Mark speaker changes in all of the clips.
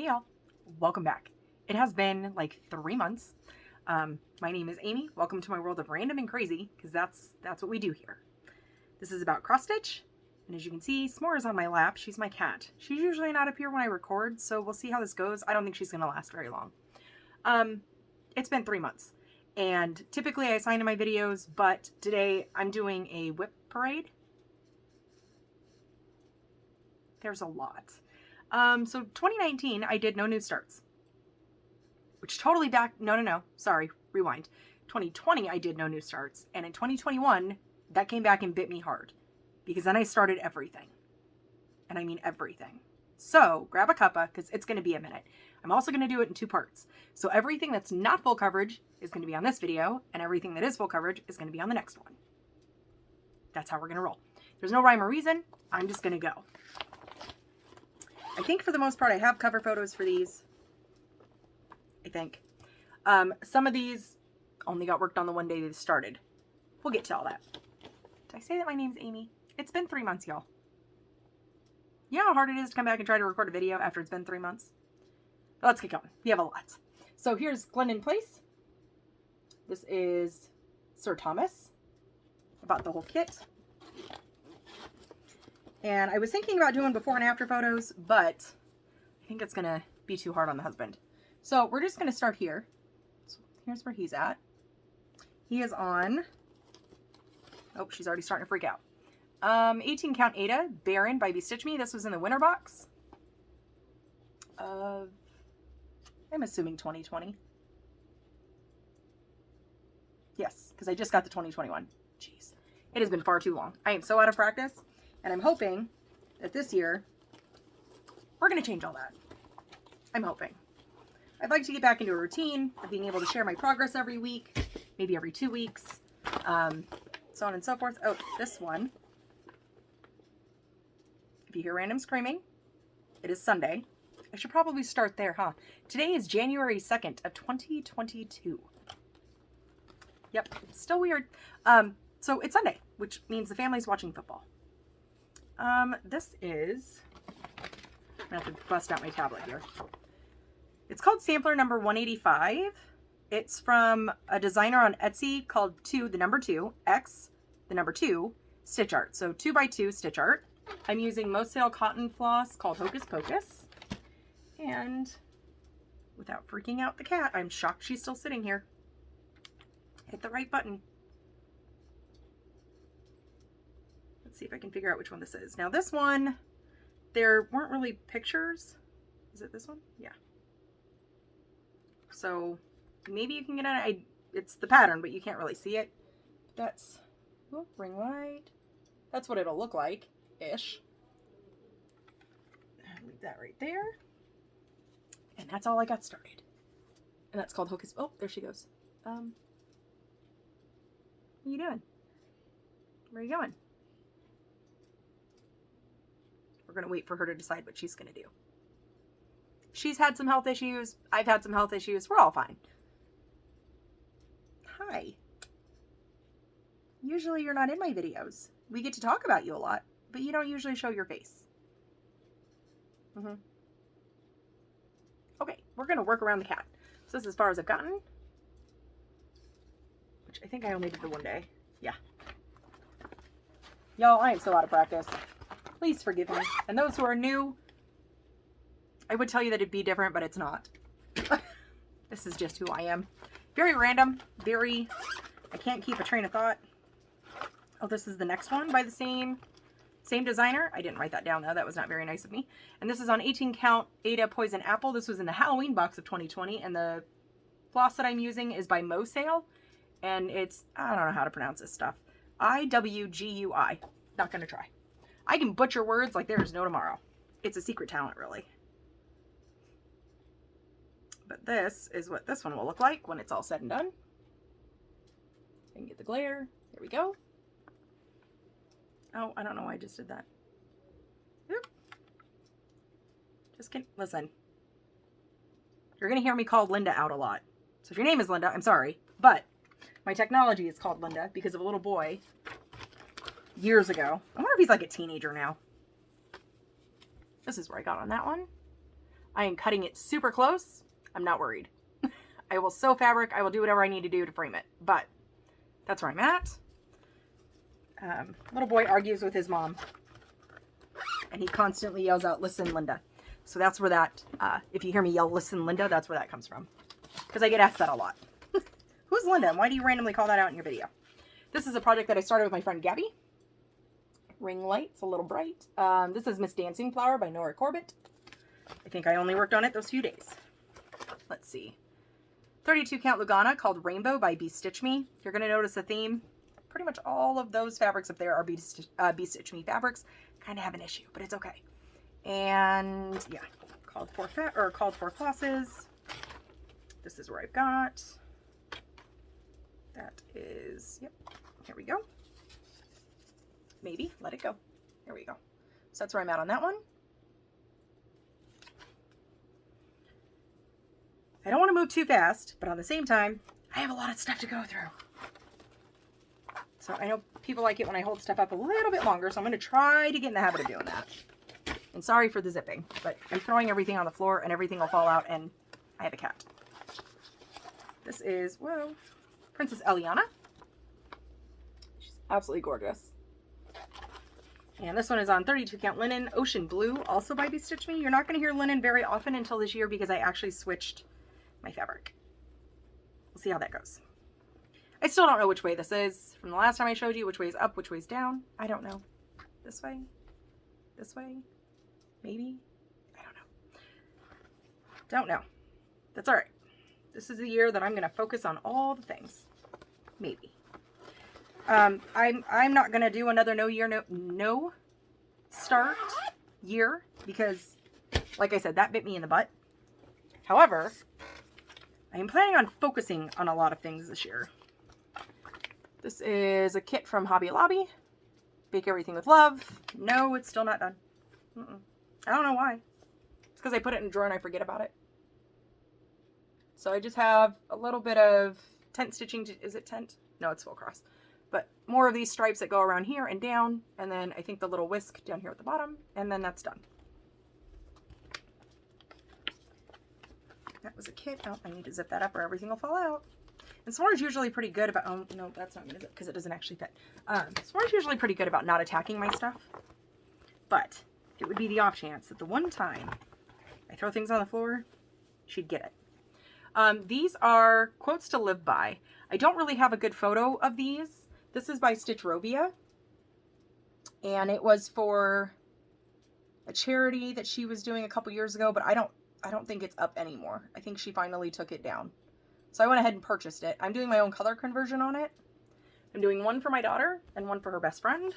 Speaker 1: Hey y'all, welcome back. It has been like 3 months. My name is Amy. Welcome to my world of random and crazy, because that's what we do here. This is about cross stitch, and as you can see, S'more is on my lap. She's my cat. She's usually not up here when I record, so we'll see how this goes. I don't think she's gonna last very long. It's been 3 months, and typically I sign in my videos, but today I'm doing a WIP parade. There's a lot. So 2019, I did no new starts, which totally sorry, rewind. 2020, I did no new starts. And in 2021, that came back and bit me hard because then I started everything. And I mean everything. So grab a cuppa because it's going to be a minute. I'm also going to do it in 2 parts. So everything that's not full coverage is going to be on this video, and everything that is full coverage is going to be on the next one. That's how we're going to roll. There's no rhyme or reason. I'm just going to go. I think for the most part, I have cover photos for these. I think. Some of these only got worked on the one day they started. We'll get to all that. Did I say that my name's Amy? It's been 3 months, y'all. You know how hard it is to come back and try to record a video after it's been 3 months? But let's get going. We have a lot. So here's Glendon Place. This is Sir Thomas. I bought the whole kit. And I was thinking about doing before and after photos, but I think it's going to be too hard on the husband. So we're just going to start here. So here's where he's at. He is on, oh, she's already starting to freak out. 18 count Ada, Baron by Bestitch Me. This was in the winter box. I'm assuming 2020. Yes, because I just got the 2021. Jeez. It has been far too long. I am so out of practice. And I'm hoping that this year, we're going to change all that. I'm hoping. I'd like to get back into a routine of being able to share my progress every week, maybe every 2 weeks, so on and so forth. Oh, this one. If you hear random screaming, it is Sunday. I should probably start there, huh? Today is January 2nd of 2022. Yep, it's still weird. So it's Sunday, which means the family's watching football. This is, I'm gonna have to bust out my tablet here. It's called sampler number 185. It's from a designer on Etsy called 2, the number 2, X, the number 2, stitch art. So 2x2 stitch art. I'm using Most Sale cotton floss called Hocus Pocus. And without freaking out the cat, I'm shocked she's still sitting here. Hit the right button. Let's see if I can figure out which one this is. Now this one, there weren't really pictures. Is it this one? Yeah. So maybe you can get it. It's the pattern, but you can't really see it. That's, oh, ring light. That's what it'll look like, ish. Leave that right there. And that's all I got started. And that's called Hocus. Oh, there she goes. What are you doing? Where are you going? We're going to wait for her to decide what she's going to do. She's had some health issues. I've had some health issues. We're all fine. Hi. Usually you're not in my videos. We get to talk about you a lot, but you don't usually show your face. Okay, we're going to work around the cat. So this is as far as I've gotten. Which I think I only did the one day. Yeah. Y'all, I am so out of practice. Please forgive me. And those who are new, I would tell you that it'd be different, but it's not. This is just who I am. Very random. Very, I can't keep a train of thought. Oh, this is the next one by the same designer. I didn't write that down though. That was not very nice of me. And this is on 18 count Ada Poison Apple. This was in the Halloween box of 2020. And the floss that I'm using is by Mo Sale. And it's, I don't know how to pronounce this stuff. IWGUI. Not going to try. I can butcher words like there is no tomorrow. It's a secret talent, really. But this is what this one will look like when it's all said and done. I can get the glare. There we go. Oh, I don't know why I just did that. Oop. Just kidding. Listen. You're going to hear me call Linda out a lot. So if your name is Linda, I'm sorry. But my technology is called Linda because of a little boy years ago. I wonder if he's like a teenager now. This is where I got on that one. I am cutting it super close. I'm not worried. I will sew fabric. I will do whatever I need to do to frame it. But that's where I'm at. Little boy argues with his mom. And he constantly yells out, "Listen, Linda." So that's where that, if you hear me yell, "Listen, Linda," that's where that comes from. Because I get asked that a lot. Who's Linda? And why do you randomly call that out in your video? This is a project that I started with my friend Gabby. Ring light. It's a little bright. This is Miss Dancing Flower by Nora Corbett. I think I only worked on it those few days. Let's see. 32 count Lugana called Rainbow by Be Stitch Me. You're going to notice a theme. Pretty much all of those fabrics up there are Be Stitch Me fabrics. Kind of have an issue, but it's okay. And yeah, called for flosses. This is where I've got. That is, yep, here we go. Maybe, let it go. Here we go. So that's where I'm at on that one. I don't want to move too fast, but on the same time, I have a lot of stuff to go through. So I know people like it when I hold stuff up a little bit longer, so I'm going to try to get in the habit of doing that. And sorry for the zipping, but I'm throwing everything on the floor and everything will fall out, and I have a cat. This is, whoa, Princess Eliana. She's absolutely gorgeous. And this one is on 32 count linen, Ocean Blue, also by Be Stitch Me. You're not going to hear linen very often until this year because I actually switched my fabric. We'll see how that goes. I still don't know which way this is. From the last time I showed you, which way is up, which way is down. I don't know. This way? This way? Maybe? I don't know. Don't know. That's all right. This is the year that I'm going to focus on all the things. Maybe. I'm not going to do another no start year because, like I said, that bit me in the butt. However, I am planning on focusing on a lot of things this year. This is a kit from Hobby Lobby. Bake Everything with Love. No, it's still not done. I don't know why. It's because I put it in a drawer and I forget about it. So I just have a little bit of tent stitching. Is it tent? No, it's full cross. But more of these stripes that go around here and down. And then I think the little whisk down here at the bottom. And then that's done. That was a kit. Oh, I need to zip that up or everything will fall out. And Swar's usually pretty good about, oh, no, that's not going to zip because it doesn't actually fit. Swar's usually pretty good about not attacking my stuff. But it would be the off chance that the one time I throw things on the floor, she'd get it. These are quotes to live by. I don't really have a good photo of these. This is by Stitchrovia. And it was for a charity that she was doing a couple years ago, but I don't think it's up anymore. I think she finally took it down. So I went ahead and purchased it. I'm doing my own color conversion on it. I'm doing one for my daughter and one for her best friend.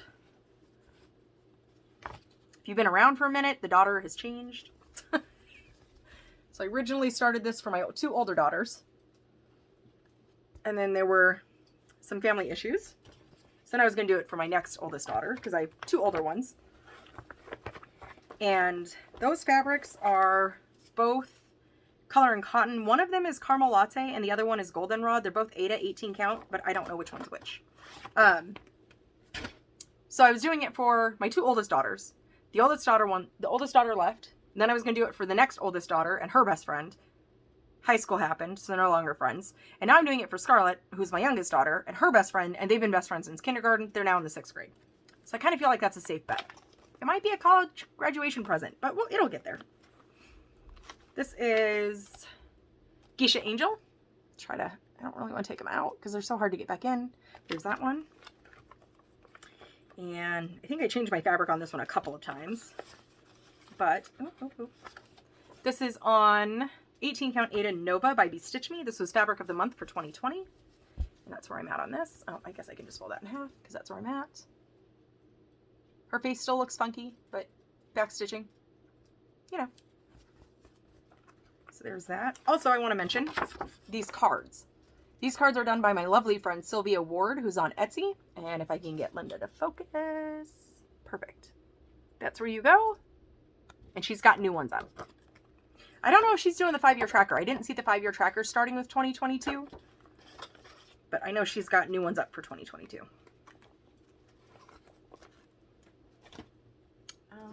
Speaker 1: If you've been around for a minute, the daughter has changed. So I originally started this for my two older daughters. And then there were some family issues. So then I was going to do it for my next oldest daughter because I have two older ones. And those fabrics are both color and cotton. One of them is caramel latte and the other one is goldenrod. They're both 8 at 18 count, but I don't know which one's which. So I was doing it for my two oldest daughters. The oldest daughter left. And then I was going to do it for the next oldest daughter and her best friend. High school happened, so they're no longer friends. And now I'm doing it for Scarlett, who's my youngest daughter, and her best friend, and they've been best friends since kindergarten. They're now in the 6th grade. So I kind of feel like that's a safe bet. It might be a college graduation present, but well, it'll get there. This is Geisha Angel. I don't really want to take them out because they're so hard to get back in. There's that one. And I think I changed my fabric on this one a couple of times. But, this is on 18 count Ada Nova by Be Stitch Me. This was fabric of the month for 2020. And that's where I'm at on this. Oh, I guess I can just fold that in half because that's where I'm at. Her face still looks funky, but back stitching, you know. So there's that. Also, I want to mention these cards. These cards are done by my lovely friend Sylvia Ward, who's on Etsy. And if I can get Linda to focus, perfect. That's where you go. And she's got new ones up. I don't know if she's doing the 5-year tracker. I didn't see the 5-year tracker starting with 2022. But I know she's got new ones up for 2022.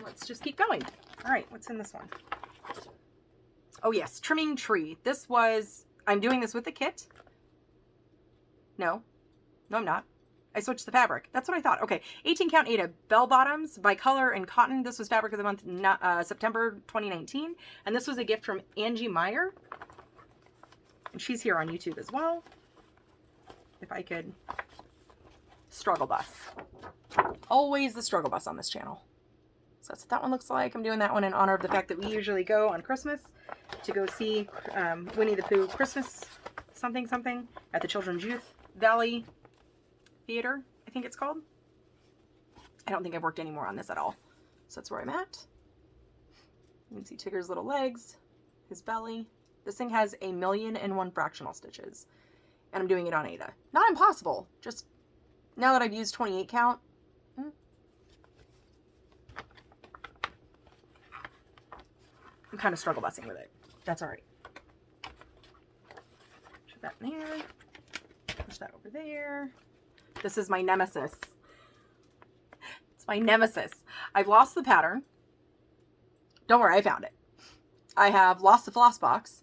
Speaker 1: Let's just keep going. All right, what's in this one? Oh yes, Trimming Tree. This was, I'm doing this with the kit. No, I'm not. I switched the fabric. That's what I thought. Okay, 18 count Ada, bell bottoms by color and cotton. This was fabric of the month, September 2019. And this was a gift from Angie Meyer. And she's here on YouTube as well. If I could struggle bus. Always the struggle bus on this channel. So that's what that one looks like. I'm doing that one in honor of the fact that we usually go on Christmas to go see Winnie the Pooh Christmas something at the Children's Youth Valley Theater, I think it's called. I don't think I've worked any more on this at all. So that's where I'm at. You can see Tigger's little legs, his belly. This thing has 1,000,001 fractional stitches. And I'm doing it on Ada. Not impossible. Just now that I've used 28 count. I'm kind of struggle bussing with it. That's all right. Put that in there. Push that over there. This is my nemesis. It's my nemesis. I've lost the pattern. Don't worry, I found it. I have lost the floss box.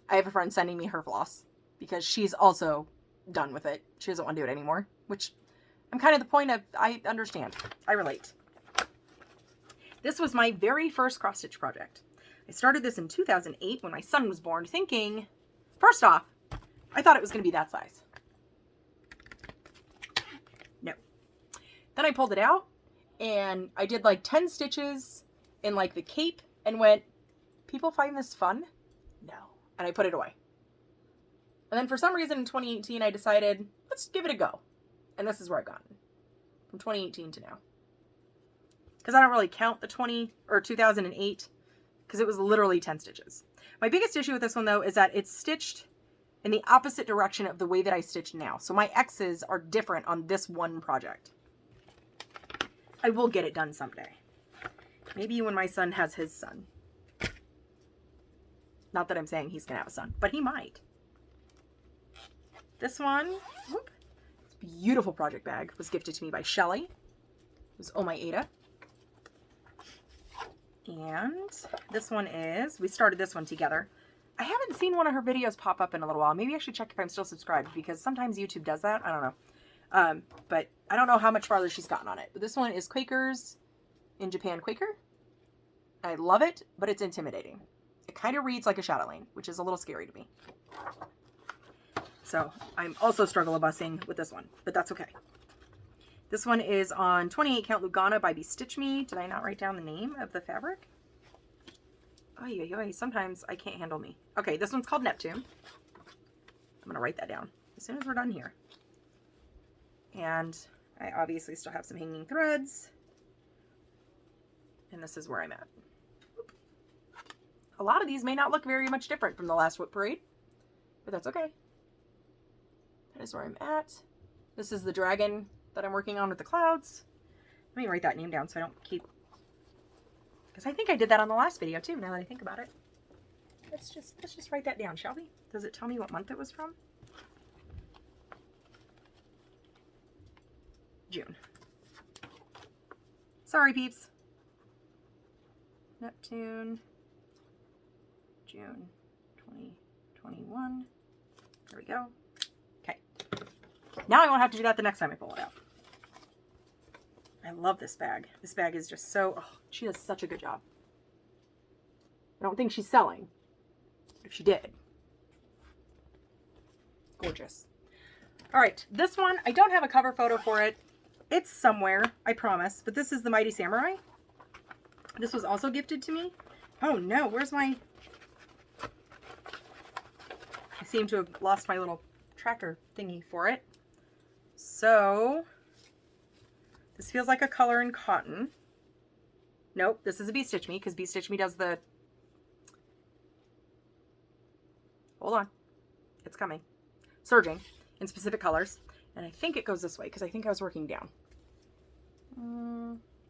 Speaker 1: I have a friend sending me her floss because she's also done with it. She doesn't want to do it anymore, which I'm kind of the point of, I understand. I relate. This was my very first cross stitch project. I started this in 2008 when my son was born, thinking, first off, I thought it was going to be that size. No. Then I pulled it out and I did like 10 stitches in like the cape and went, people find this fun? No. And I put it away. And then for some reason in 2018, I decided, let's give it a go. And this is where I've gotten from 2018 to now. Because I don't really count the 2008 because it was literally 10 stitches. My biggest issue with this one though is that it's stitched in the opposite direction of the way that I stitch now. So my X's are different on this one project. I will get it done someday. Maybe when my son has his son. Not that I'm saying he's going to have a son, but he might. This one, whoop, this beautiful project bag was gifted to me by Shelley. It was Oh My Ada. And this one is, we started this one together. I haven't seen one of her videos pop up in a little while. Maybe I should check if I'm still subscribed because sometimes YouTube does that. I don't know. But I don't know how much farther she's gotten on it. But this one is Quakers in Japan Quaker. I love it, but it's intimidating. It kind of reads like a chatelaine, which is a little scary to me. So I'm also struggle bussing with this one, but that's okay. This one is on 28 count Lugana by Be Stitch Me. Did I not write down the name of the fabric? Oh, sometimes I can't handle me. Okay, this one's called Neptune. I'm going to write that down as soon as we're done here. And I obviously still have some hanging threads. And this is where I'm at. A lot of these may not look very much different from the last WIP parade, but that's okay. That is where I'm at. This is the dragon that I'm working on with the clouds. Let me write that name down so I don't keep, because I think I did that on the last video too, now that I think about it. Let's just write that down, shall we? Does it tell me what month it was from? June. Sorry, peeps. Neptune, June 2021. There we go. Okay. Now I won't have to do that the next time I pull it out. I love this bag. This bag is just so, oh, she does such a good job. I don't think she's selling. If she did. Gorgeous. All right, this one, I don't have a cover photo for it. It's somewhere, I promise. But this is the Mighty Samurai. This was also gifted to me. Oh no, where's my... I seem to have lost my little tracker thingy for it. So, this feels like a color in cotton. Nope, this is a Be Stitch Me, because Be Stitch Me does the... Hold on. It's coming. Surging in specific colors. And I think it goes this way, because I think I was working down.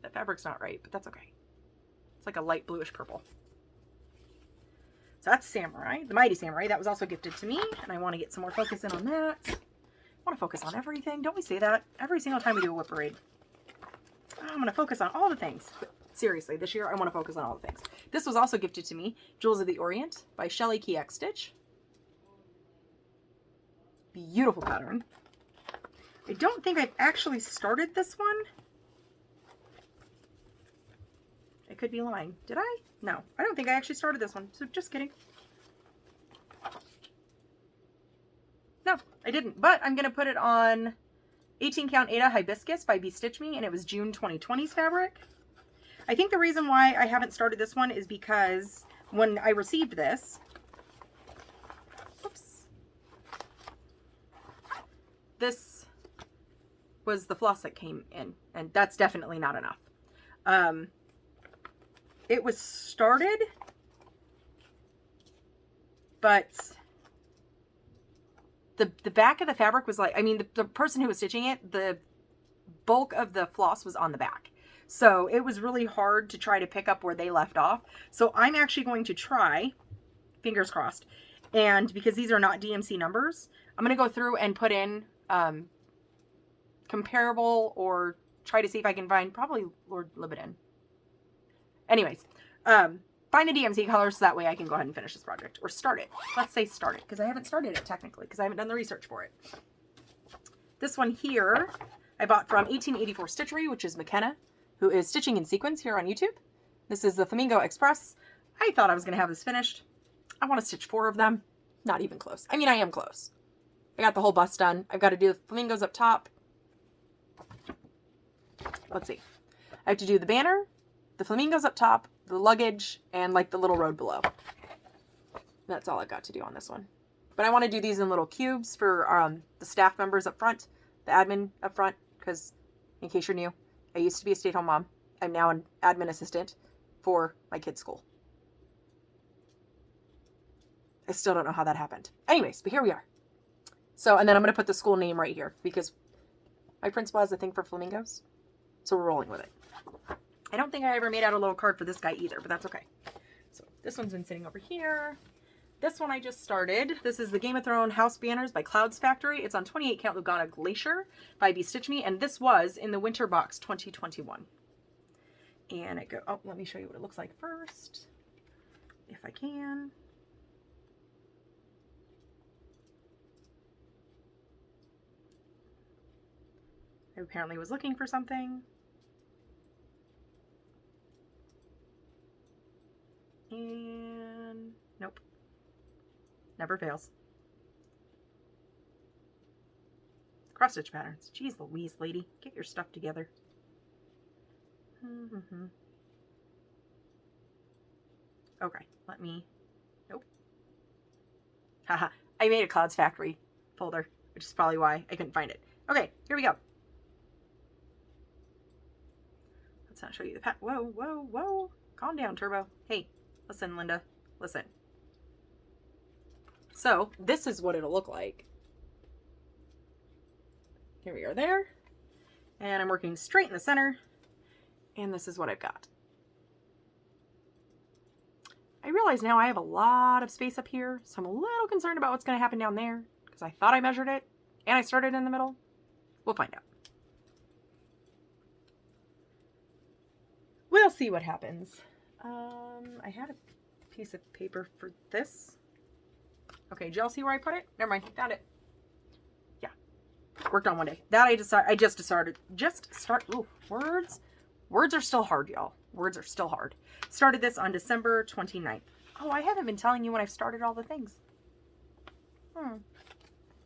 Speaker 1: That fabric's not right, but that's okay. It's like a light bluish purple. So that's Samurai, the Mighty Samurai. That was also gifted to me, and I want to get some more focus in on that. I want to focus on everything. Don't we say that? Every single time we do a WIP parade. I'm going to focus on all the things. But seriously, this year I want to focus on all the things. This was also gifted to me, Jewels of the Orient by Shelley KX Stitch. Beautiful pattern. I don't think I've actually started this one. I could be lying. Did I? No, I don't think I actually started this one. So just kidding. No, I didn't. But I'm going to put it on 18 Count Ada Hibiscus by Stitch Me, and it was June 2020's fabric. I think the reason why I haven't started this one is because when I received this, oops, this was the floss that came in, and that's definitely not enough. It was started, but the back of the fabric was like, I mean, the person who was stitching it, the bulk of the floss was on the back. So it was really hard to try to pick up where they left off. So I'm actually going to try, fingers crossed, and because these are not DMC numbers, I'm going to go through and put in comparable, or try to see if I can find, probably Lord Libidin. Anyways, find the DMC colors so that way I can go ahead and finish this project, or start it. Let's say start it, because I haven't started it technically, because I haven't done the research for it. This one here I bought from 1884 Stitchery, which is McKenna, who is stitching in sequins here on YouTube. This is the Flamingo Express. I thought I was going to have this finished. I want to stitch 4 of them. Not even close. I mean, I am close. I got the whole bust done. I've got to do the flamingos up top. Let's see. I have to do the banner, the flamingos up top, the luggage, and like the little road below. That's all I've got to do on this one. But I want to do these in little cubes for the staff members up front, the admin up front, because in case you're new, I used to be a stay-at-home mom. I'm now an admin assistant for my kids' school. I still don't know how that happened. Anyways, but here we are. So, and then I'm going to put the school name right here because my principal has a thing for flamingos. So we're rolling with it. I don't think I ever made out a little card for this guy either, but that's okay. So this one's been sitting over here. This one I just started. This is the Game of Thrones House Banners by Clouds Factory. It's on 28 Count Lugana Glacier by Stitch Me, and this was in the Winter Box 2021. And I go, oh, let me show you what it looks like first, if I can. I apparently was looking for something. And nope. Never fails. Cross stitch patterns. Jeez Louise, lady. Get your stuff together. Okay, let me... Nope. Haha. I made a Clouds Factory folder, which is probably why I couldn't find it. Okay, here we go. Let's not show you the pat. Whoa, whoa, whoa. Calm down, Turbo. Hey, listen, Linda. Listen. So, this is what it'll look like. Here we are there. And I'm working straight in the center. And this is what I've got. I realize now I have a lot of space up here, so I'm a little concerned about what's going to happen down there, because I thought I measured it, and I started in the middle. We'll find out. We'll see what happens. I had a piece of paper for this. Okay, did y'all see where I put it? Never mind, found it. Yeah, worked on one day. That I just started. Ooh, words. Words are still hard, y'all. Words are still hard. Started this on December 29th. Oh, I haven't been telling you when I've started all the things.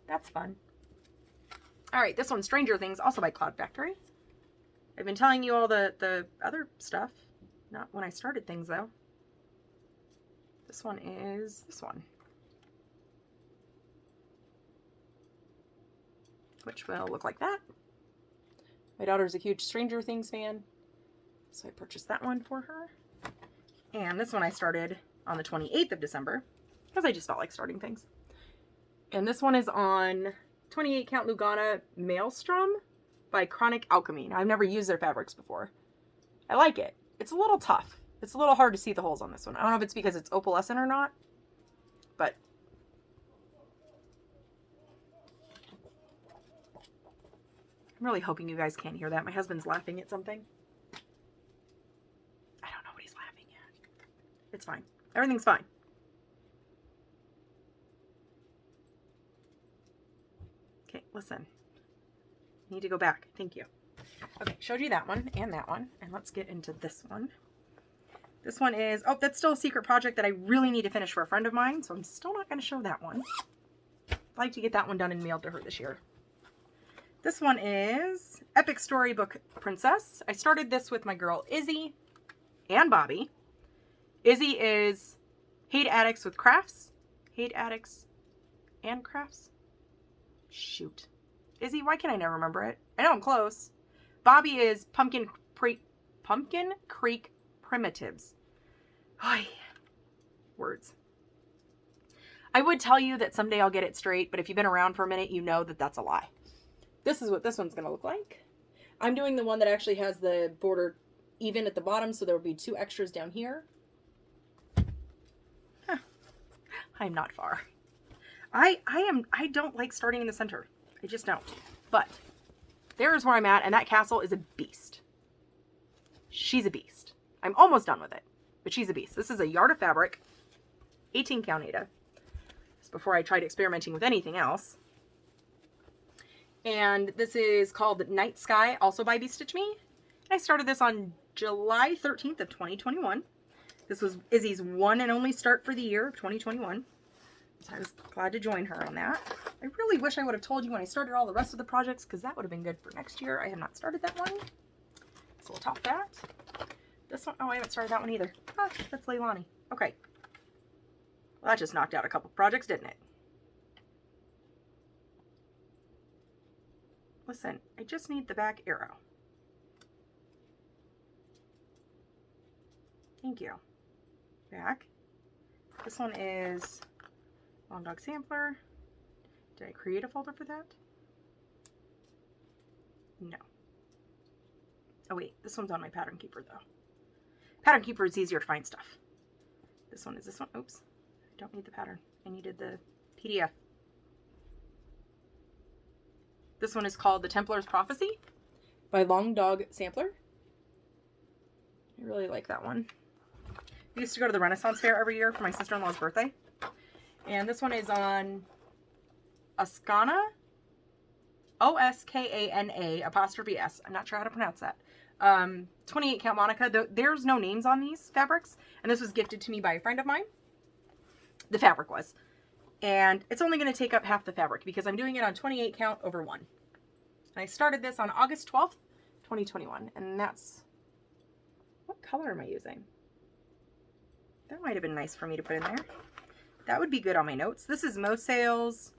Speaker 1: That's fun. All right, this one's Stranger Things, also by Cloud Factory. I've been telling you all the other stuff. Not when I started things, though. This one is this one. Which will look like that. My daughter's a huge Stranger Things fan, so I purchased that one for her. And this one I started on the 28th of December, because I just felt like starting things. And this one is on 28 Count Lugana Maelstrom by Chronic Alchemy. Now, I've never used their fabrics before. I like it. It's a little tough. It's a little hard to see the holes on this one. I don't know if it's because it's opalescent or not, but I'm really hoping you guys can't hear that. My husband's laughing at something. I don't know what he's laughing at. It's fine. Everything's fine. Okay, listen. I need to go back. Thank you. Okay, showed you that one and that one. And let's get into this one. This one is, oh, that's still a secret project that I really need to finish for a friend of mine. So I'm still not going to show that one. I'd like to get that one done and mailed to her this year. This one is Epic Storybook Princess. I started this with my girl Izzy and Bobbi. Izzy is Hate Addicts with Crafts. Hate Addicts and Crafts. Shoot. Izzy, why can't I never remember it? I know I'm close. Bobbi is Pumpkin Creek Primitives. Ay, words. I would tell you that someday I'll get it straight, but if you've been around for a minute, you know that that's a lie. This is what this one's going to look like. I'm doing the one that actually has the border even at the bottom, so there will be 2 extras down here. Huh. I'm not far. I don't like starting in the center. I just don't. But there's where I'm at, and that castle is a beast. She's a beast. I'm almost done with it, but she's a beast. This is a yard of fabric, 18 count Ada. This is before I tried experimenting with anything else. And this is called Night Sky, also by Be Stitch Me. I started this on July 13th of 2021. This was Izzy's one and only start for the year of 2021. So I was glad to join her on that. I really wish I would have told you when I started all the rest of the projects, because that would have been good for next year. I have not started that one. So we'll top that. This one, oh, I haven't started that one either. Ah, that's Leilani. Okay. Well, that just knocked out a couple projects, didn't it? Listen, I just need the back arrow. Thank you. Back. This one is Long Dog Sampler. Did I create a folder for that? No. Oh wait, this one's on my Pattern Keeper though. Pattern Keeper is easier to find stuff. This one is this one. Oops. I don't need the pattern. I needed the PDF. This one is called The Templar's Prophecy by Long Dog Sampler. I really like that one. We used to go to the Renaissance Fair every year for my sister-in-law's birthday. And this one is on Oskana. O-S-K-A-N-A apostrophe S. I'm not sure how to pronounce that. 28 count Monica. There's no names on these fabrics. And this was gifted to me by a friend of mine. The fabric was. And it's only going to take up half the fabric because I'm doing it on 28 count over 1. And I started this on August 12th, 2021. And that's... What color am I using? That might have been nice for me to put in there. That would be good on my notes. This is Mosales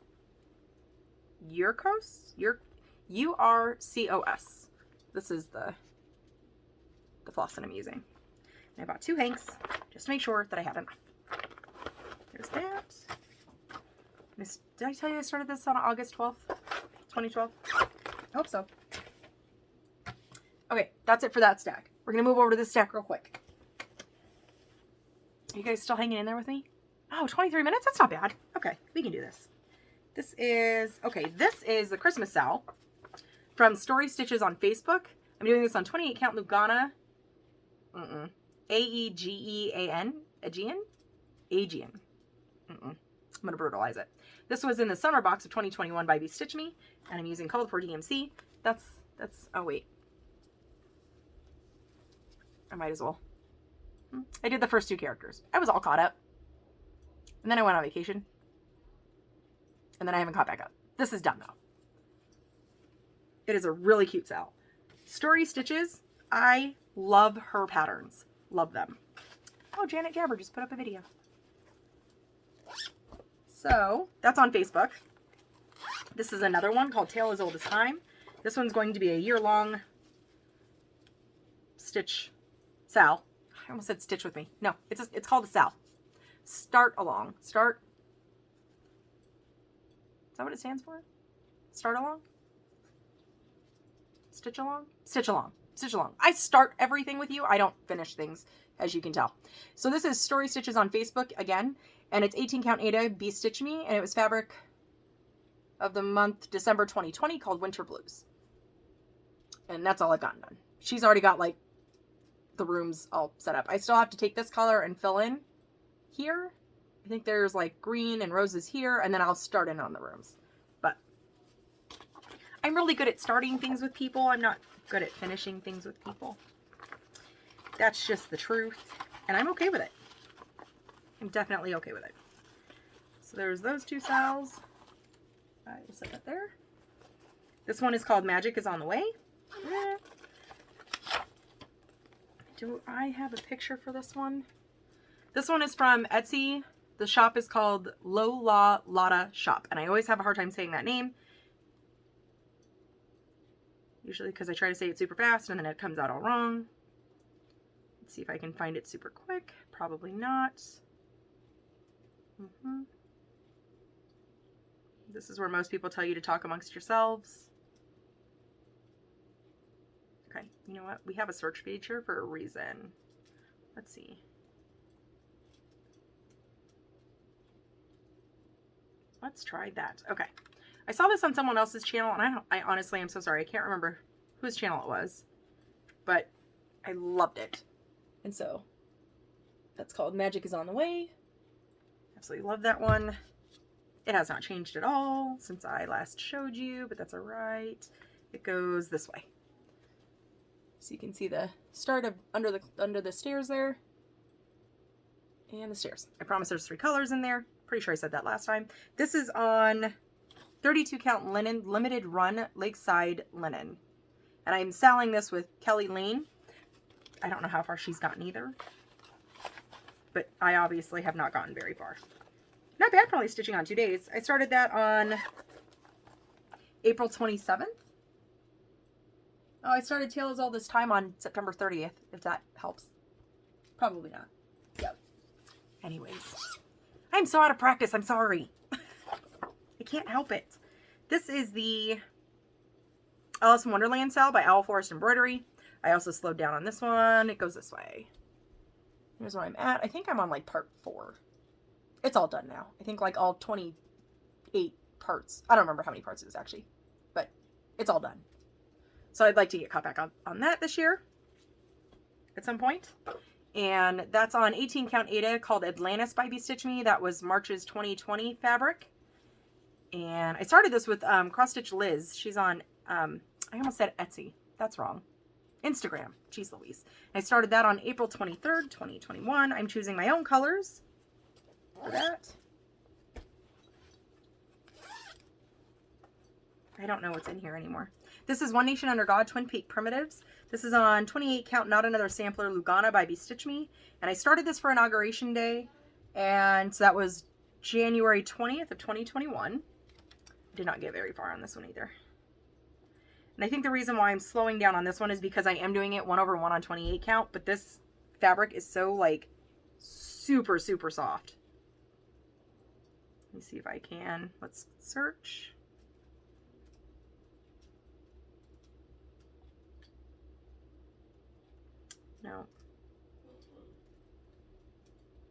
Speaker 1: Urcos? U-R-C-O-S. This is the floss that I'm using. And I bought 2 hanks just to make sure that I had enough. There's that. Did I tell you I started this on August 12th, 2012? I hope so. Okay, that's it for that stack. We're going to move over to this stack real quick. Are you guys still hanging in there with me? Oh, 23 minutes? That's not bad. Okay, we can do this. This is the Christmas Sal from Story Stitches on Facebook. I'm doing this on 28 count Lugana. A-E-G-E-A-N. Aegean? Aegean. I'm going to brutalize it. This was in the summer box of 2021 by Be Stitch Me, and I'm using Colored for DMC. That's, oh wait. I might as well. I did the first 2 characters. I was all caught up. And then I went on vacation. And then I haven't caught back up. This is done though. It is a really cute Sal. Story Stitches. I love her patterns. Love them. Oh, Janet Jabber just put up a video. So, that's on Facebook. This is another one called Tale as Old as Time. This one's going to be a year-long stitch Sal. I almost said stitch with me. No, it's called a Sal. Start along. Start. Is that what it stands for? Start along? Stitch along? Stitch along. Stitch along. I start everything with you. I don't finish things, as you can tell. So this is Story Stitches on Facebook again. And it's 18 count Ada, Be Stitch Me. And it was fabric of the month December 2020 called Winter Blues. And that's all I've gotten done. She's already got like the rooms all set up. I still have to take this color and fill in here. I think there's like green and roses here, and then I'll start in on the rooms. But I'm really good at starting things with people. I'm not good at finishing things with people. That's just the truth, and I'm okay with it. I'm definitely okay with it. So there's those two cells. I will set that there. This one is called Magic is on the Way. Do I have a picture for this one? This one is from Etsy. The shop is called Lola Lotta Shop, and I always have a hard time saying that name. Usually because I try to say it super fast and then it comes out all wrong. Let's see if I can find it super quick. Probably not. This is where most people tell you to talk amongst yourselves. Okay, you know what? We have a search feature for a reason. Let's see. Let's try that. Okay. I saw this on someone else's channel, and I honestly am so sorry. I can't remember whose channel it was, but I loved it. And so that's called Magic is on the Way. Absolutely love that one. It has not changed at all since I last showed you, but that's all right. It goes this way. So you can see the start of under the stairs there. And the stairs. I promise there's 3 colors in there. Pretty sure I said that last time. This is on 32 count linen, limited run Lakeside linen. And I'm selling this with Kelly Lane. I don't know how far she's gotten either. But I obviously have not gotten very far. Not bad for only stitching on 2 days. I started that on April 27th. Oh, I started Tails all this time on September 30th, if that helps. Probably not. Yep. Anyways. I'm so out of practice. I'm sorry. I can't help it. This is the Alice in Wonderland cell by Owl Forest Embroidery. I also slowed down on this one. It goes this way. Here's where I'm at. I think I'm on like part 4. It's all done now. I think like all 28 parts. I don't remember how many parts it is actually, but it's all done. So I'd like to get caught back on that this year at some point. And that's on 18 count Ada called Atlantis by Stitch Me. That was March's 2020 fabric. And I started this with Cross Stitch Liz. She's on, I almost said Etsy. That's wrong. Instagram. Jeez Louise. I started that on April 23rd, 2021. I'm choosing my own colors for that. I don't know what's in here anymore. This is One Nation Under God, Twin Peak Primitives. This is on 28 count Not Another Sampler Lugana by Stitch Me. And I started this for Inauguration Day. And so that was January 20th of 2021. Did not get very far on this one either. And I think the reason why I'm slowing down on this one is because I am doing it 1/1 on 28 count. But this fabric is so like super, super soft. Let me see if I can. Let's search. No.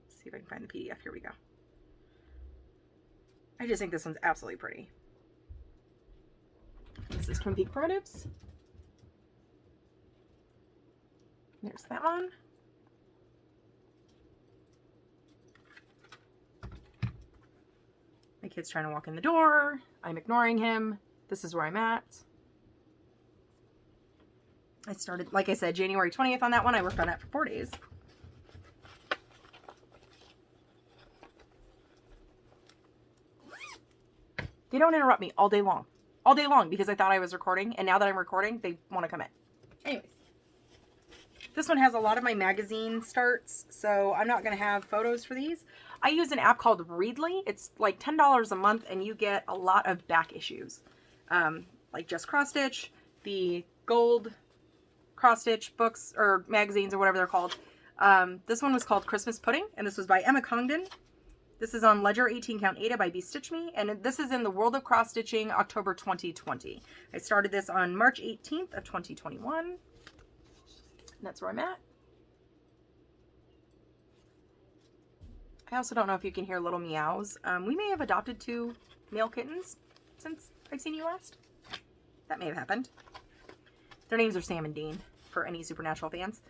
Speaker 1: Let's see if I can find the PDF. Here we go. I just think this one's absolutely pretty. This is Twin Peak Primitives. There's that one. My kid's trying to walk in the door. I'm ignoring him. This is where I'm at. I started, like I said, January 20th on that one. I worked on that for 4 days. They don't interrupt me all day long. All day long because I thought I was recording. And now that I'm recording, they want to come in. Anyways. This one has a lot of my magazine starts. So I'm not going to have photos for these. I use an app called Readly. It's like $10 a month and you get a lot of back issues. Like Just Cross Stitch, the gold cross stitch books or magazines or whatever they're called. This one was called Christmas Pudding and this was by Emma Congdon. This is on Ledger 18 count Ada by Stitch Me and this is in the World of Cross Stitching October 2020. I started this on March 18th of 2021. And that's where I'm at. I also don't know if you can hear little meows. We may have adopted 2 male kittens since I've seen you last. That may have happened. Their names are Sam and Dean, for any Supernatural fans.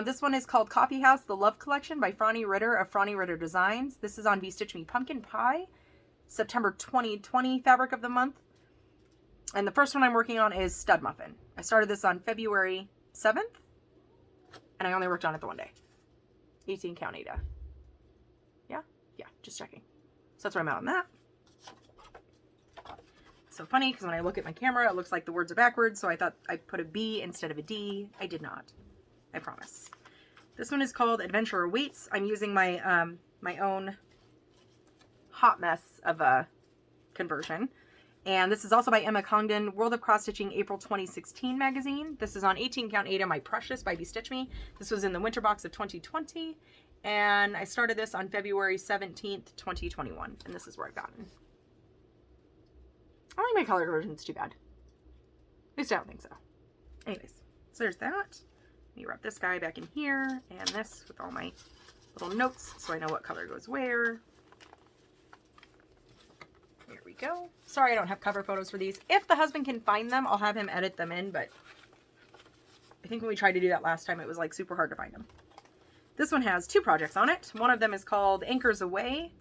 Speaker 1: This one is called Coffee House, The Love Collection by Franny Ritter of Franny Ritter Designs. This is on Be Stitch Me Pumpkin Pie, September 2020 fabric of the month. And the first one I'm working on is Stud Muffin. I started this on February 7th, and I only worked on it the one day. 18 count Ada. Yeah, just checking. So that's where I'm at on that. So funny, because when I look at my camera, it looks like the words are backwards, so I thought I put a B instead of a D. I did not. I promise. This one is called Adventure Awaits. I'm using my my own hot mess of a conversion. And this is also by Emma Congdon, World of Cross Stitching, April 2016 magazine. This is on 18 count Ada, My Precious by Be Stitch Me. This was in the winter box of 2020. And I started this on February 17th, 2021. And this is where I've gotten. I don't think my color conversion's too bad. At least I don't think so. Anyways, so there's that. Let me wrap this guy back in here. And this with all my little notes so I know what color goes where. There we go. Sorry I don't have cover photos for these. If the husband can find them, I'll have him edit them in, but I think when we tried to do that last time, it was like super hard to find them. This one has 2 projects on it. One of them is called Anchors Away,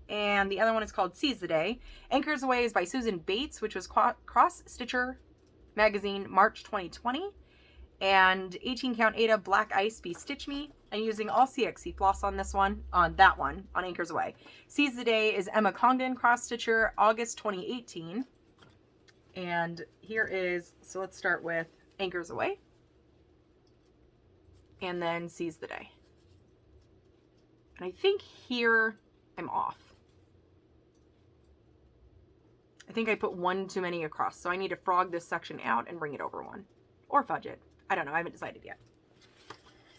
Speaker 1: and the other one is called Seize the Day. Anchors Away is by Susan Bates, which was Cross Stitcher magazine, March 2020. And 18 count Ada, Black Ice, Be Stitch Me. I'm using all CXC floss on this one, on that one, on Anchors Away. Seize the Day is Emma Congdon, Cross Stitcher, August 2018. And here is, so let's start with Anchors Away. And then Seize the Day. And I think here I'm off. I think I put one too many across, so I need to frog this section out and bring it over one. Or fudge it. I don't know, I haven't decided yet.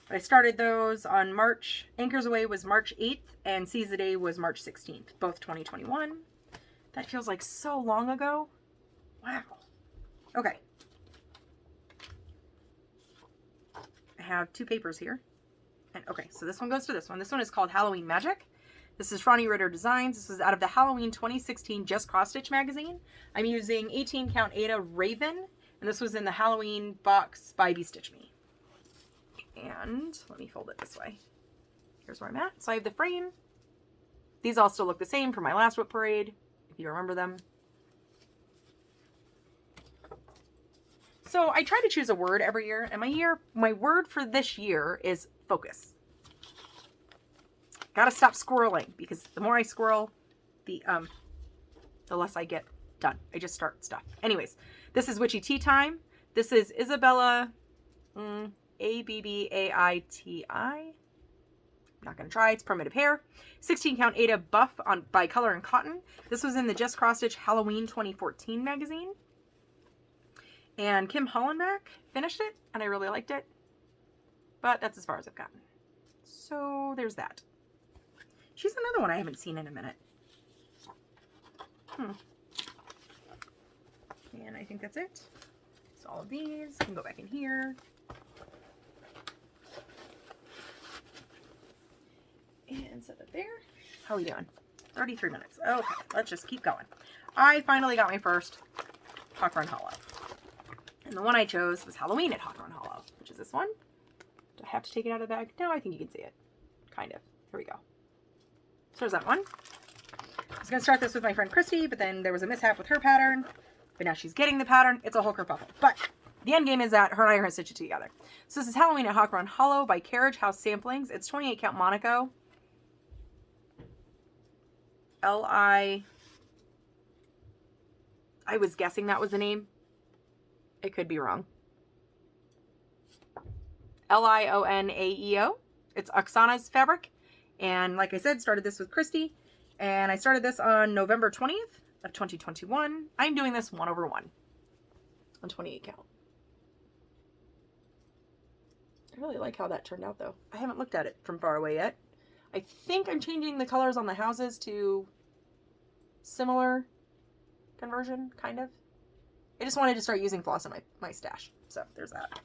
Speaker 1: But I started those on March. Anchors Away was March 8th, and Seize the Day was March 16th, both 2021. That feels like so long ago. Wow. Okay. I have 2 papers here. And okay, so this one goes to this one. This one is called Halloween Magic. This is Franny Ritter Designs. This is out of the Halloween 2016 Just Cross Stitch magazine. I'm using 18 count Ada Raven, and this was in the Halloween box by Be Stitch Me. And let me fold it this way. Here's where I'm at. So I have the frame. These all still look the same from my last WIP parade, if you remember them. So I try to choose a word every year, and my word for this year is focus. Gotta stop squirreling, because the more I squirrel, the less I get done. I just start stuff. Anyways, this is Witchy Tea Time. This is Isabella Abbaiti. I'm not going to try. It's Primitive Hair. 16 count Ada Buff by Color and Cotton. This was in the Just Cross Stitch Halloween 2014 magazine. And Kim Hollenbeck finished it, and I really liked it. But that's as far as I've gotten. So there's that. She's another one I haven't seen in a minute. And I think that's it. So all of these can go back in here. And set it there. How are we doing? 33 minutes. Okay, let's just keep going. I finally got my first Hawk Run Hollow. And the one I chose was Halloween at Hawk Run Hollow, which is this one. Do I have to take it out of the bag? No, I think you can see it. Kind of. Here we go. So there's that one. I was going to start this with my friend Christy, but then there was a mishap with her pattern. But now she's getting the pattern. It's a whole kerfuffle. But the end game is that her and I are going to stitch it together. So this is Halloween at Hawk Run Hollow by Carriage House Samplings. It's 28 count Monaco. I was guessing that was the name. I could be wrong. Lionaeo. It's Oksana's fabric. And like I said, started this with Christy. And I started this on November 20th of 2021. I'm doing this 1/1 on 28 count. I really like how that turned out though. I haven't looked at it from far away yet. I think I'm changing the colors on the houses to similar conversion, kind of. I just wanted to start using floss in my stash. So there's that.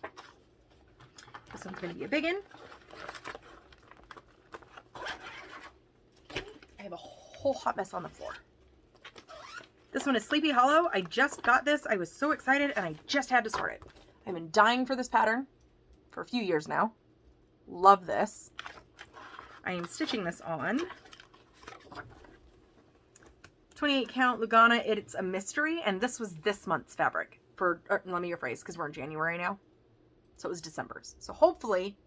Speaker 1: This one's going to be a big one. I have a whole hot mess on the floor. This one is Sleepy Hollow. I just got this. I was so excited and I just had to start it. I've been dying for this pattern for a few years now. Love this. I am stitching this on 28 count Lugana. It's a mystery, and this was this month's fabric for, let me rephrase, because we're in January now. So it was December's. So hopefully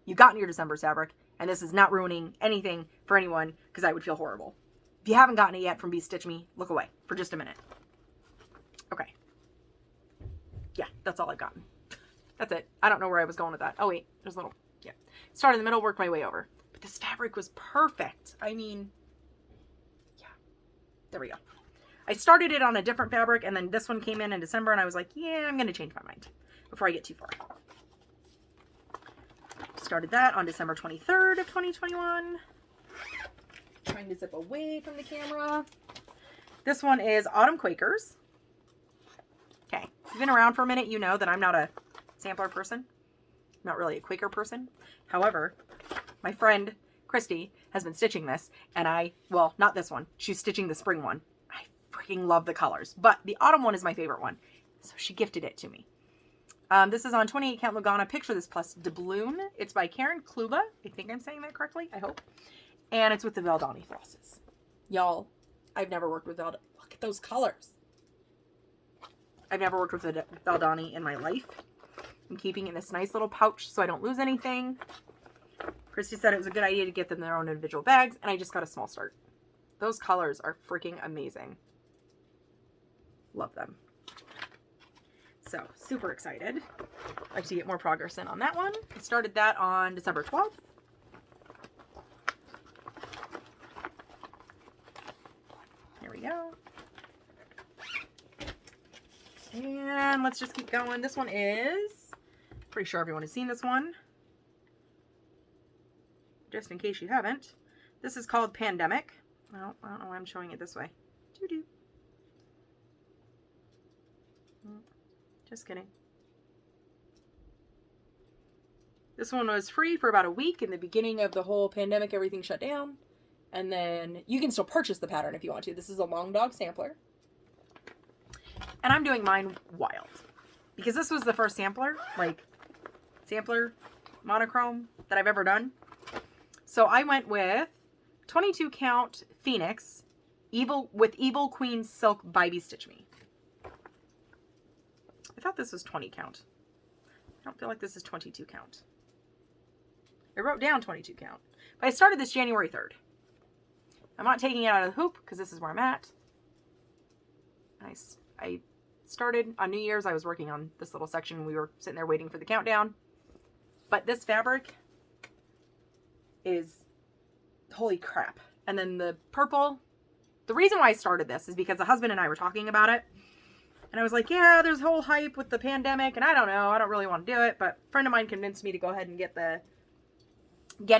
Speaker 1: you got your December's fabric, and this is not ruining anything for anyone, because I would feel horrible. If you haven't gotten it yet from Be Stitch Me, look away for just a minute. Okay. Yeah, that's all I've gotten. That's it. I don't know where I was going with that. Oh wait, there's a little, yeah. Started in the middle, worked my way over. But this fabric was perfect. I mean, yeah. There we go. I started it on a different fabric, and then this one came in December, and I was like, yeah, I'm going to change my mind before I get too far. Started that on December 23rd of 2021. Trying to zip away from the camera. This one is Autumn Quakers. Okay. If you've been around for a minute, you know that I'm not a sampler person. I'm not really a Quaker person. However, my friend Christy has been stitching this, and well, not this one. She's stitching the spring one. I freaking love the colors, but the autumn one is my favorite one. So she gifted it to me. This is on 28 count Lugana. Picture This plus doubloon. It's by Karen Kluba. I think I'm saying that correctly. I hope. And it's with the Valdani flosses. Y'all, I've never worked with Valdani. Look at those colors. I've never worked with a Valdani in my life. I'm keeping it in this nice little pouch so I don't lose anything. Christy said it was a good idea to get them their own individual bags, and I just got a small start. Those colors are freaking amazing. Love them. So, super excited. I'd like to get more progress in on that one. I started that on December 12th. There we go. And let's just keep going. This one is, pretty sure everyone has seen this one. Just in case you haven't. This is called Pandemic. Well, I don't know why I'm showing it this way. Doo-doo. Just kidding. This one was free for about a week in the beginning of the whole pandemic. Everything shut down. And then you can still purchase the pattern if you want to. This is a long dog sampler. And I'm doing mine wild. Because this was the first sampler monochrome that I've ever done. So I went with 22 count Phoenix with Evil Queen Silk by Be Stitch Me. I thought this was 20 count. I don't feel like this is 22 count. I wrote down 22 count. But I started this January 3rd. I'm not taking it out of the hoop because this is where I'm at. I started on New Year's. I was working on this little section. We were sitting there waiting for the countdown. But this fabric is holy crap. And then the purple. The reason why I started this is because the husband and I were talking about it. And I was like, yeah, there's whole hype with the pandemic, and I don't know, I don't really want to do it, but a friend of mine convinced me to go ahead and get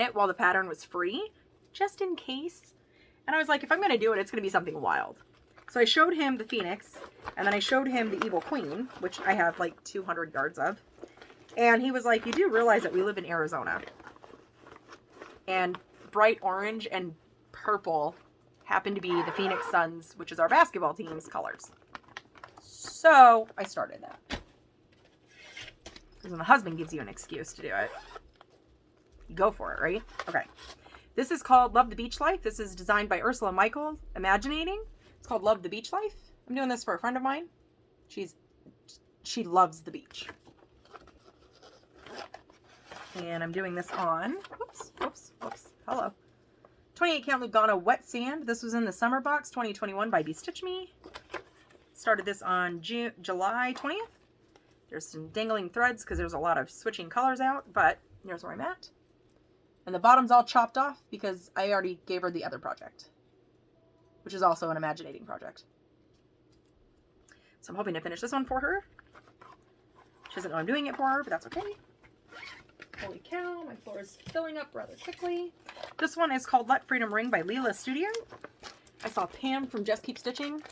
Speaker 1: it while the pattern was free, just in case. And I was like, if I'm going to do it, it's going to be something wild. So I showed him the Phoenix, and then I showed him the Evil Queen, which I have like 200 yards of. And he was like, you do realize that we live in Arizona. And bright orange and purple happen to be the Phoenix Suns, which is our basketball team's colors. So I started that. Because when the husband gives you an excuse to do it, you go for it, right? Okay. This is called Love the Beach Life. This is designed by Ursula Michael, Imaginating. It's called Love the Beach Life. I'm doing this for a friend of mine. She loves the beach. And I'm doing this on, whoops. Hello. 28 count Lugana Wet Sand. This was in the summer box, 2021 by Be Stitch Me. Started this on July 20th. There's some dangling threads because there's a lot of switching colors out, but here's where I'm at. And the bottom's all chopped off because I already gave her the other project, which is also an Imaginating project. So I'm hoping to finish this one for her. She doesn't know I'm doing it for her, but that's okay. Holy cow, my floor is filling up rather quickly. This one is called Let Freedom Ring by Leila Studio. I saw Pam from Just Keep Stitching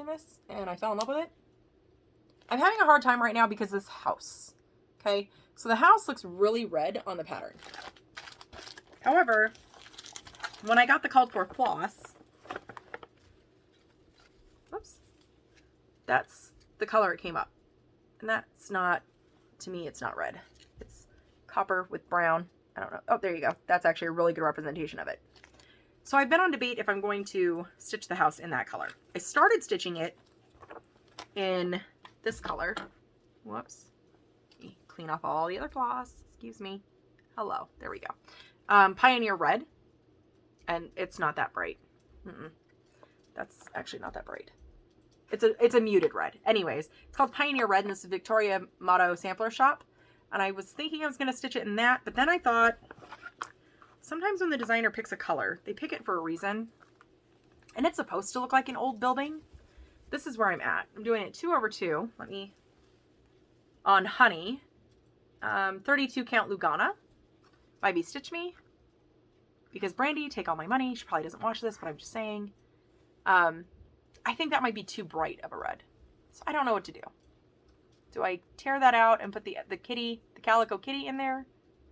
Speaker 1: this, and I fell in love with it. I'm having a hard time right now because this house, okay? So the house looks really red on the pattern. However, when I got the called for floss, whoops, that's the color it came up. And that's not, to me, it's not red. It's copper with brown. I don't know. Oh, there you go. That's actually a really good representation of it. So I've been on debate if I'm going to stitch the house in that color. I started stitching it in this color. Whoops. Let me clean off all the other floss. Excuse me. Hello. There we go. Pioneer Red. And it's not that bright. That's actually not that bright. It's a muted red. Anyways, it's called Pioneer Red, and this is Victoria Motto Sampler Shop. And I was thinking I was going to stitch it in that, but then I thought, sometimes when the designer picks a color, they pick it for a reason. And it's supposed to look like an old building. This is where I'm at. I'm doing it 2/2. On Honey. 32 count Lugana by Be Stitch Me. Because Brandy, take all my money. She probably doesn't watch this, but I'm just saying. I think that might be too bright of a red. So I don't know what to do. Do I tear that out and put the calico kitty in there?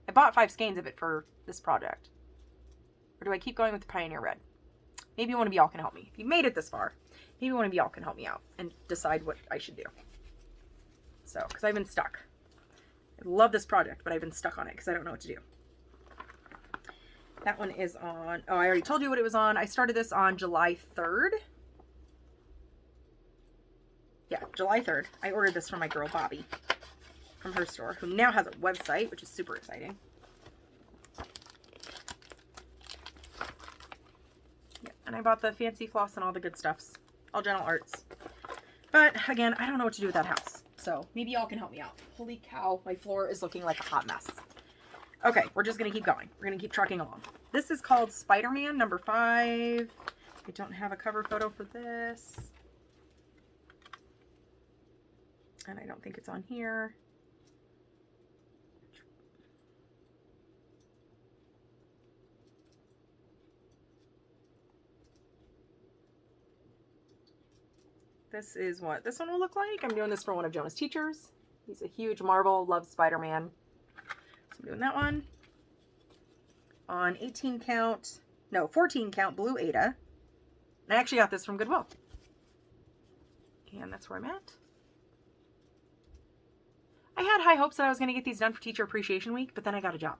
Speaker 1: I bought 5 skeins of it for this project. Or do I keep going with the Pioneer Red? Maybe one of y'all can help me. If you made it this far, maybe one of y'all can help me out and decide what I should do. So, because I've been stuck. I love this project, but I've been stuck on it because I don't know what to do. That one is on, oh, I already told you what it was on. I started this on July 3rd. Yeah, July 3rd. I ordered this from my girl, Bobbi, from her store, who now has a website, which is super exciting. Yeah, and I bought the fancy floss and all the good stuffs. All Gentle Arts. But, again, I don't know what to do with that house. So, maybe y'all can help me out. Holy cow, my floor is looking like a hot mess. Okay, we're just going to keep going. We're going to keep trucking along. This is called Spiderman, number 5. I don't have a cover photo for this. And I don't think it's on here. This is what this one will look like. I'm doing this for one of Jonah's teachers. He's a huge Marvel, loves Spider-Man. So I'm doing that one. On 14 count Blue Ada. And I actually got this from Goodwill. And that's where I'm at. I had high hopes that I was going to get these done for Teacher Appreciation Week, but then I got a job.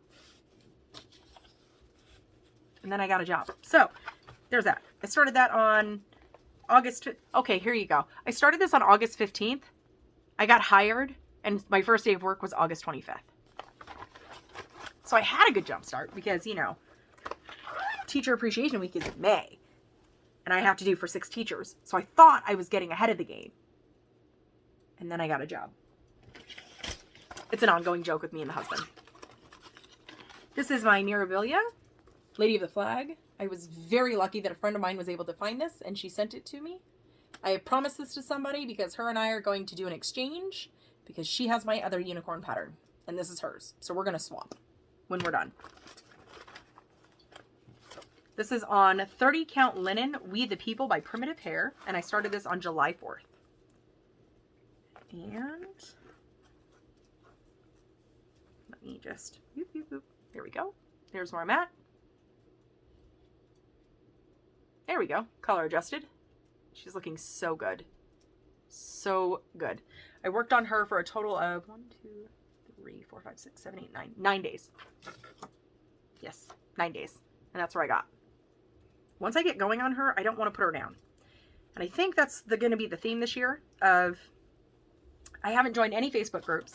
Speaker 1: So, there's that. I started that on August. Okay, here you go. I started this on August 15th. I got hired, and my first day of work was August 25th. So I had a good jump start because, you know, Teacher Appreciation Week is in May. And I have to do for 6 teachers. So I thought I was getting ahead of the game. And then I got a job. It's an ongoing joke with me and the husband. This is my Mirabilia, Lady of the Flag. I was very lucky that a friend of mine was able to find this and she sent it to me. I have promised this to somebody because her and I are going to do an exchange because she has my other unicorn pattern and this is hers. So we're going to swap when we're done. This is on 30 count linen, We the People by Primitive Hair, and I started this on July 4th. And let me just, there we go. There's where I'm at. There we go. Color adjusted. She's looking so good. So good. I worked on her for a total of 9 days. Yes, 9 days. And that's where I got. Once I get going on her, I don't want to put her down. And I think that's going to be the theme this year of, I haven't joined any Facebook groups.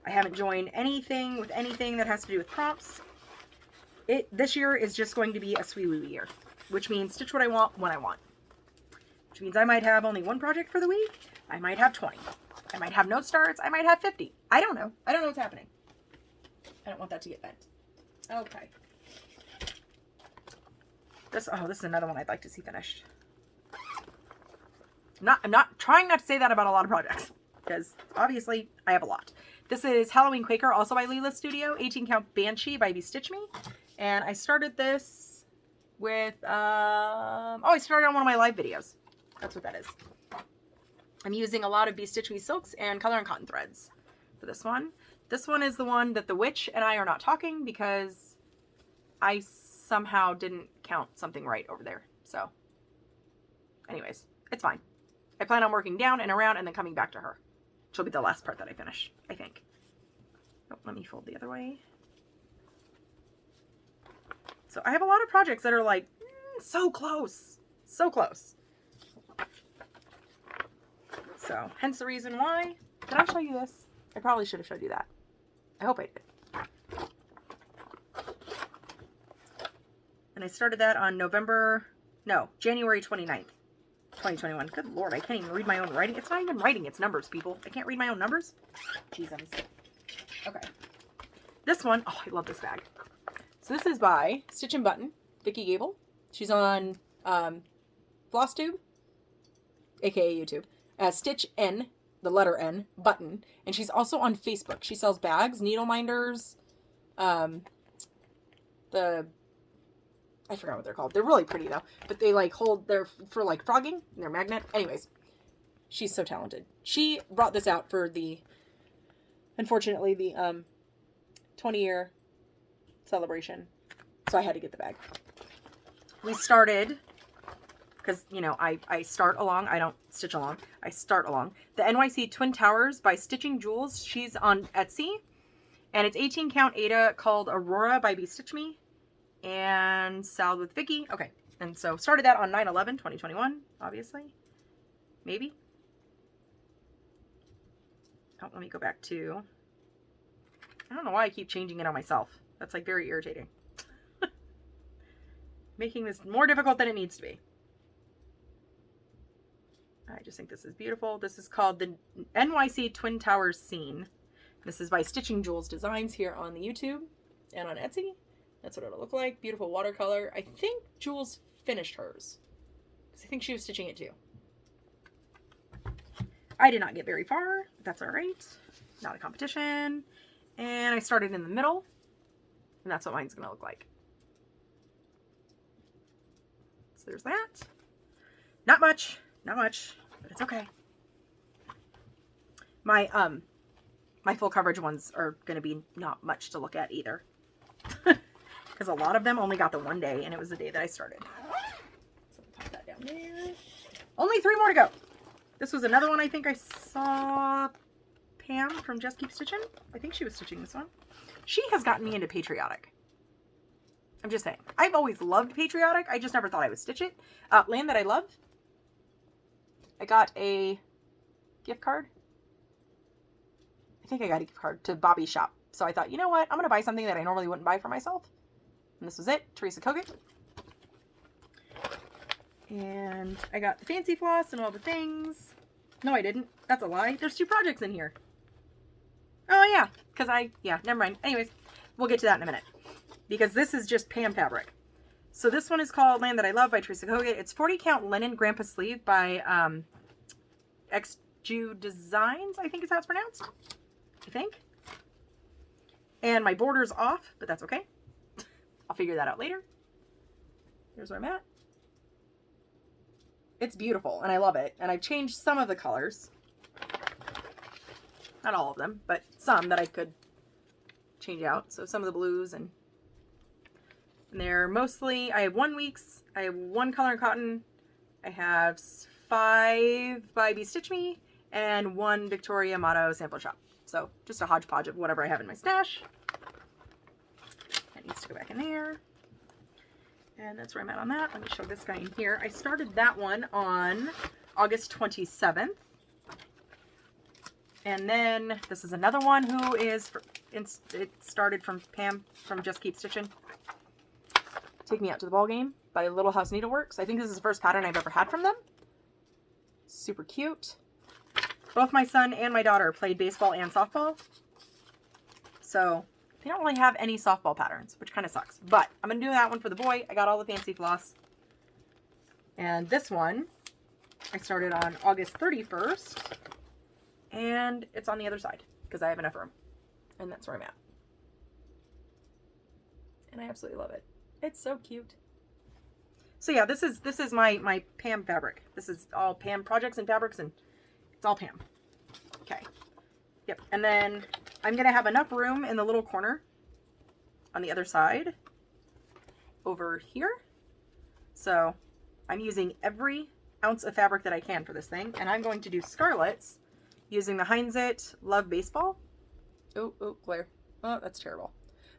Speaker 1: I haven't joined anything with anything that has to do with prompts. This year is just going to be a sweet wee year, which means stitch what I want when I want. Which means I might have only 1 project for the week. I might have 20. I might have no starts. I might have 50. I don't know. I don't know what's happening. I don't want that to get bent. Okay. This is another one I'd like to see finished. I'm not trying not to say that about a lot of projects because obviously I have a lot. This is Halloween Quaker, also by Leila Studio, 18 count Banshee by Be Stitch Me. And I started this with, I started on one of my live videos. That's what that is. I'm using a lot of Be Stitch Me silks and color and cotton threads for this one. This one is the one that the witch and I are not talking because I somehow didn't count something right over there. So anyways, it's fine. I plan on working down and around and then coming back to her. She'll be the last part that I finish, I think. Oh, let me fold the other way. So I have a lot of projects that are like so close. So close. So hence the reason why. Did I show you this? I probably should have showed you that. I hope I did. And I started that on January 29th, 2021. Good Lord, I can't even read my own writing. It's not even writing, it's numbers, people. I can't read my own numbers? Jesus. Okay. This one, oh, I love this bag. So this is by Stitch and Button, Vikki Gable. She's on Floss Tube, aka YouTube, as Stitch N, the letter N, Button. And she's also on Facebook. She sells bags, needle minders, I forgot what they're called. They're really pretty though, but they like hold, they're for like frogging, and they're magnet. Anyways, she's so talented. She brought this out for unfortunately, the 20-year celebration. So I had to get the bag. We started, because, you know, I start along. I don't stitch along. I start along. The NYC Twin Towers by Stitching Jules. She's on Etsy. And it's 18 count Ada called Aurora by Be Stitch Me. And Salad with Vikki. Okay. And so started that on 9/11/2021, obviously. Maybe. Oh, let me go back to... I don't know why I keep changing it on myself. That's like very irritating. Making this more difficult than it needs to be. I just think this is beautiful. This is called the NYC Twin Towers Scene. This is by Stitching Jules Designs here on the YouTube and on Etsy. That's what it'll look like. Beautiful watercolor. I think Jules finished hers, because I think she was stitching it too. I did not get very far, but that's all right. Not a competition. And I started in the middle, and that's what mine's going to look like. So there's that. Not much, but it's okay. My full coverage ones are going to be not much to look at either. Because a lot of them only got the one day, and it was the day that I started. So I'll pop that down there. Only 3 more to go. This was another one I think I saw Pam from Just Keep Stitching. I think she was stitching this one. She has gotten me into patriotic. I'm just saying. I've always loved patriotic. I just never thought I would stitch it. Land That I Love. I got a gift card. I think I got a gift card to Bobbi's shop. So I thought, you know what? I'm going to buy something that I normally wouldn't buy for myself. And this was it. Teresa Kogut. And I got the fancy floss and all the things. No, I didn't. That's a lie. There's 2 projects in here. Oh, yeah. Because never mind. Anyways, we'll get to that in a minute. Because this is just Pam fabric. So this one is called Land That I Love by Teresa Kogut. It's 40 count linen grandpa sleeve by XJU Designs, I think is how it's pronounced. I think. And my border's off, but that's okay. I'll figure that out later. Here's where I'm at. It's beautiful, and I love it. And I've changed some of the colors. Not all of them, but some that I could change out. So some of the blues, and they're mostly, I have 1 weeks, I have 1 color in cotton, I have 5 by Be Stitch Me, and 1 Victoria Motto sample shop. So just a hodgepodge of whatever I have in my stash. That needs to go back in there. And that's where I'm at on that. Let me show this guy in here. I started that one on August 27th. And then this is another one who is, it started from Pam from Just Keep Stitching. Take Me Out to the Ball Game by Little House Needleworks. I think this is the first pattern I've ever had from them. Super cute. Both my son and my daughter played baseball and softball. So they don't really have any softball patterns, which kind of sucks. But I'm going to do that one for the boy. I got all the fancy floss. And this one, I started on August 31st. And it's on the other side because I have enough room. And that's where I'm at. And I absolutely love it. It's so cute. So yeah, this is my Pam fabric. This is all Pam projects and fabrics, and it's all Pam. Okay. Yep. And then I'm going to have enough room in the little corner on the other side over here. So I'm using every ounce of fabric that I can for this thing. And I'm going to do scarlets using the Heinzit Love Baseball. Oh, glare. Oh, that's terrible.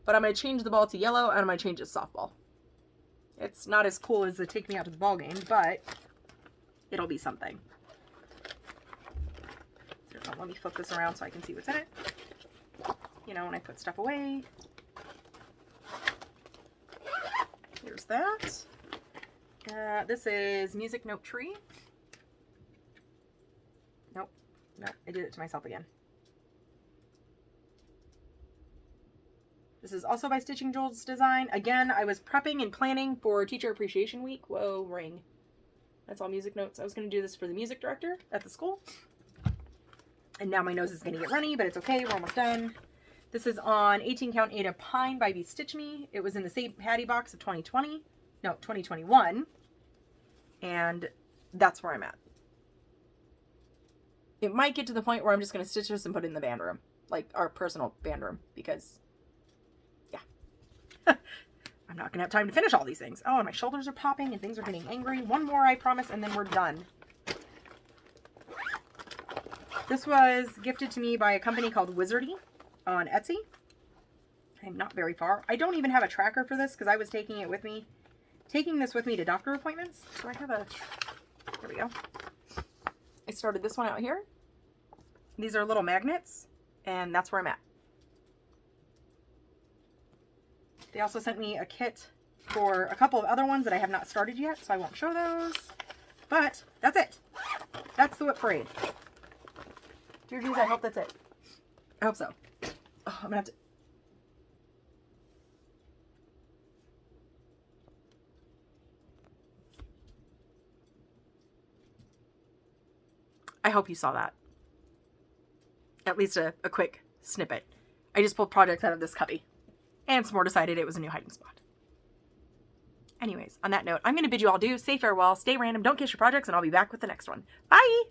Speaker 1: But I'm going to change the ball to yellow, and I'm going to change it to softball. It's not as cool as the Take Me Out to the Ball Game, but it'll be something. Let me flip this around so I can see what's in it. You know, when I put stuff away. Here's that. This is Music Note Tree. Nope. No, I did it to myself again. This is also by Stitching Jules design. Again, I was prepping and planning for Teacher Appreciation Week. Whoa, ring. That's all music notes. I was going to do this for the music director at the school. And now my nose is going to get runny, but it's okay. We're almost done. This is on 18 Count Ada Pine by Be Stitch Me. It was in the St. Patty box of 2020. No, 2021. And that's where I'm at. It might get to the point where I'm just going to stitch this and put it in the band room. Like our personal band room. Because, yeah. I'm not going to have time to finish all these things. Oh, and my shoulders are popping and things are getting angry. One more, I promise, and then we're done. This was gifted to me by a company called Wizardy on Etsy. I'm not very far. I don't even have a tracker for this because I was taking this with me to doctor appointments. So I have a, there we go. I started this one out here. These are little magnets, and that's where I'm at. They also sent me a kit for a couple of other ones that I have not started yet, so I won't show those. But that's it. That's the WIP parade. Dear Jeez, I hope that's it. I hope so. Oh, I'm gonna have to. I hope you saw that. At least a quick snippet. I just pulled projects out of this cubby. And some more decided it was a new hiding spot. Anyways, on that note, I'm going to bid you all adieu, say farewell, stay random, don't kiss your projects, and I'll be back with the next one. Bye!